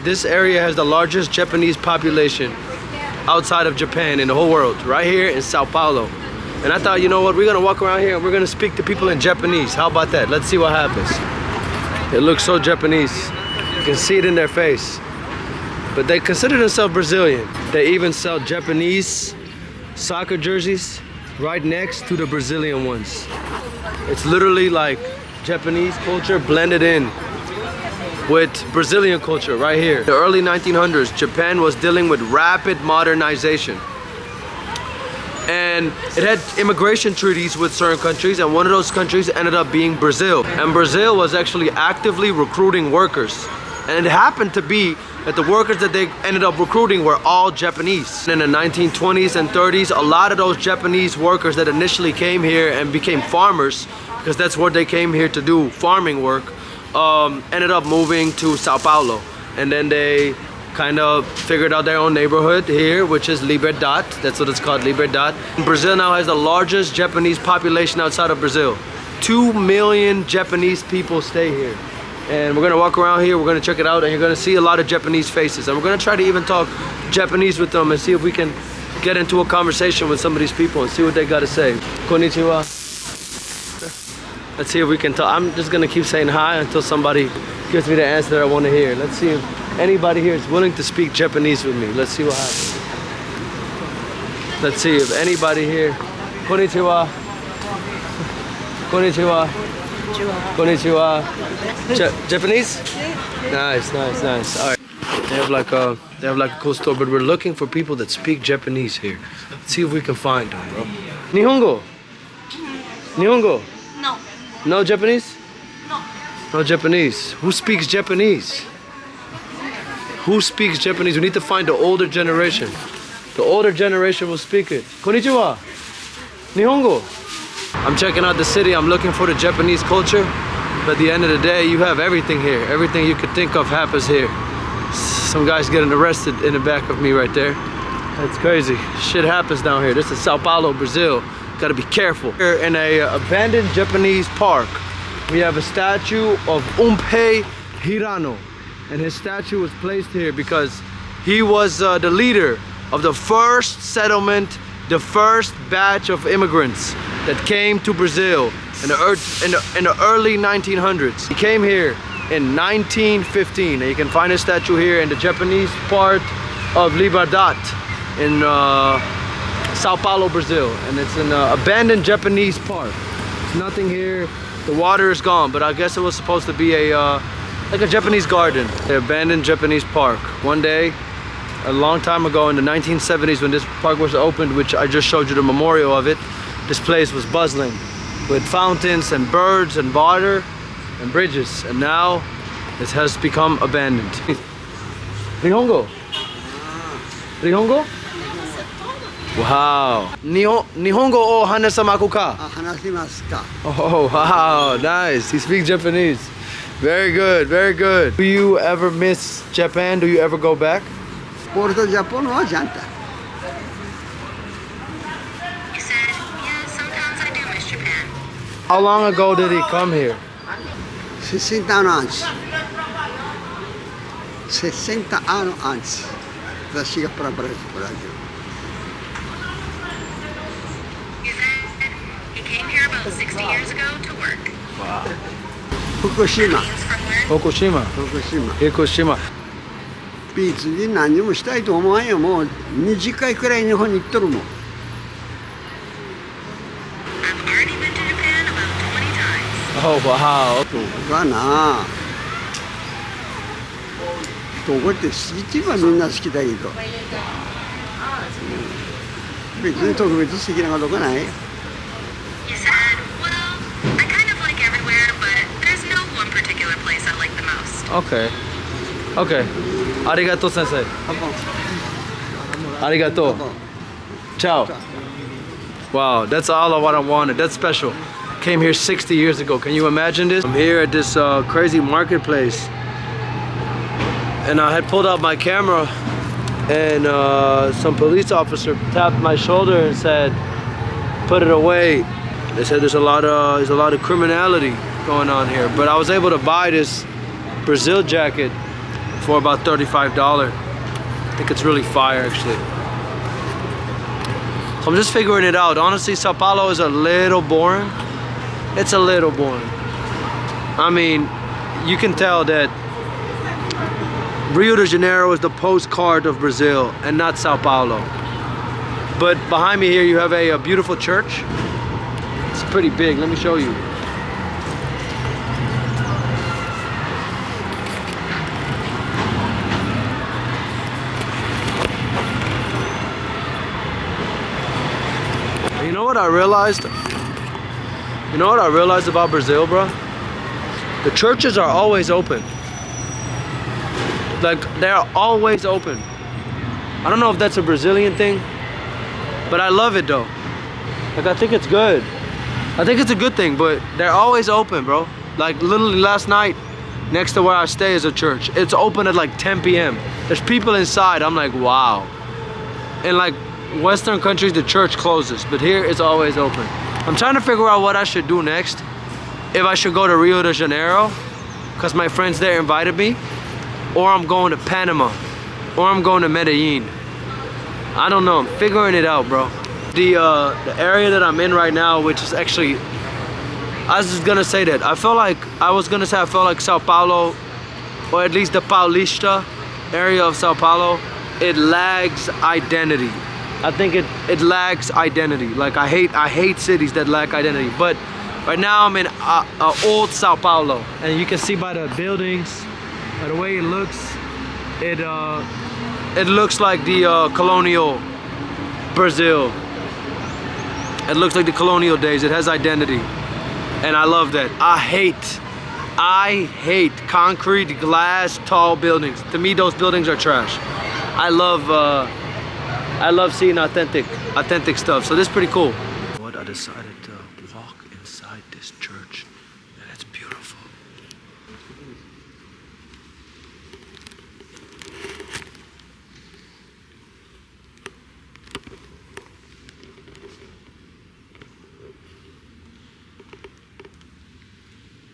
this area has the largest Japanese population outside of Japan in the whole world, right here in Sao Paulo. And I thought, you know what, we're gonna walk around here and we're gonna speak to people in Japanese. How about that? Let's see what happens. It looks so Japanese. You can see it in their face. But they consider themselves Brazilian. They even sell Japanese soccer jerseys right next to the Brazilian ones. It's literally like Japanese culture blended in with Brazilian culture right here. The early 1900s, Japan was dealing with rapid modernization. And it had immigration treaties with certain countries, and one of those countries ended up being Brazil. And Brazil was actually actively recruiting workers. And it happened to be that the workers that they ended up recruiting were all Japanese. In the 1920s and 30s, a lot of those Japanese workers that initially came here and became farmers, because that's what they came here to do, farming work, ended up moving to Sao Paulo. And then they kind of figured out their own neighborhood here, which is Liberdade. That's what it's called, Liberdade. Brazil now has the largest Japanese population outside of Brazil. 2 million Japanese people stay here. And we're gonna walk around here, we're gonna check it out, and you're gonna see a lot of Japanese faces. And we're gonna try to even talk Japanese with them and see if we can get into a conversation with some of these people and see what they gotta say. Konnichiwa. Let's see if we can talk. I'm just gonna keep saying hi until somebody gives me the answer that I wanna hear. Let's see if anybody here is willing to speak Japanese with me. Let's see what happens. Let's see if anybody here. Konnichiwa. Konnichiwa. Konnichiwa. Japanese? Nice, nice, nice. All right. They have like a cool store, but we're looking for people that speak Japanese here. Let's see if we can find them, bro. Nihongo. Nihongo. No. No Japanese? No. No Japanese. Who speaks Japanese? Who speaks Japanese? We need to find the older generation. The older generation will speak it. Konnichiwa. Nihongo. I'm checking out the city. I'm looking for the Japanese culture. But at the end of the day, you have everything here. Everything you could think of happens here. Some guy's getting arrested in the back of me right there. That's crazy. Shit happens down here. This is Sao Paulo, Brazil. Gotta be careful. Here in a abandoned Japanese park, we have a statue of Unpei Hirano. And his statue was placed here because he was the leader of the first settlement, the first batch of immigrants that came to Brazil in the early 1900s. He came here in 1915, and you can find his statue here in the Japanese part of Liberdade in Sao Paulo, Brazil. And it's an abandoned Japanese park. There's nothing here. The water is gone, but I guess it was supposed to be like a Japanese garden. The abandoned Japanese park. One day, a long time ago in the 1970s when this park was opened, which I just showed you the memorial of it, this place was bustling with fountains and birds and water and bridges. And now it has become abandoned. Nihongo? Nihongo? Wow. Nihongo o hanasamaku ka? Hanashimasu ka. Oh, wow, nice. He speaks Japanese. Very good, very good. Do you ever miss Japan? Do you ever go back? Porto Japon wa janta. You said, yeah, sometimes I do miss Japan. How long ago did he come here? 60 anos. 60 anos antes da chega para Brasil. You said he came here about 60 years ago to work. Wow. Fukushima. Means from where? Fukushima. Fukushima. Fukushima. 別に何もしたいと思わんよ。もう20回くらい日本に行っとるもん。I've already been to Japan about 20 times. Oh, wow. そうかな。どこって一番みんな好きだけど。別に特別好きなことがない。You said, well, I kind of like everywhere, but there's no one particular place I like the most. Okay. Okay. Arigato, sensei. Arigato. Ciao. Wow, that's all of what I wanted. That's special. Came here 60 years ago. Can you imagine this? I'm here at this crazy marketplace. And I had pulled out my camera, and some police officer tapped my shoulder and said, put it away. They said there's a lot of criminality going on here. But I was able to buy this Brazil jacket for about $35. I think it's really fire actually. So I'm just figuring it out. Honestly, Sao Paulo is a little boring. It's a little boring. I mean, you can tell that Rio de Janeiro is the postcard of Brazil and not Sao Paulo. But behind me here you have a beautiful church. It's pretty big, let me show you. You know what I realized? You know what I realized about Brazil, bro? The churches are always open. Like, they're always open. I don't know if that's a Brazilian thing, but I love it though. Like, I think it's good. I think it's a good thing, but they're always open, bro. Like, literally last night, next to where I stay is a church. It's open at like 10 p.m. There's people inside. I'm like, wow. In like Western countries, the church closes, but here it's always open. I'm trying to figure out what I should do next. If I should go to Rio de Janeiro, because my friends there invited me, or I'm going to Panama, or I'm going to Medellin. I don't know, I'm figuring it out, bro. The area that I'm in right now, which is actually, I was just gonna say that. I felt like Sao Paulo, or at least the Paulista area of Sao Paulo, it lags identity. I think it lacks identity. Like, I hate cities that lack identity. But right now I'm in old Sao Paulo, and you can see by the buildings, by the way it looks, it looks like the colonial Brazil. It looks like the colonial days. It has identity, and I love that. I hate concrete, glass, tall buildings. To me, those buildings are trash. I love seeing authentic stuff. So this is pretty cool. What I decided to walk inside this church.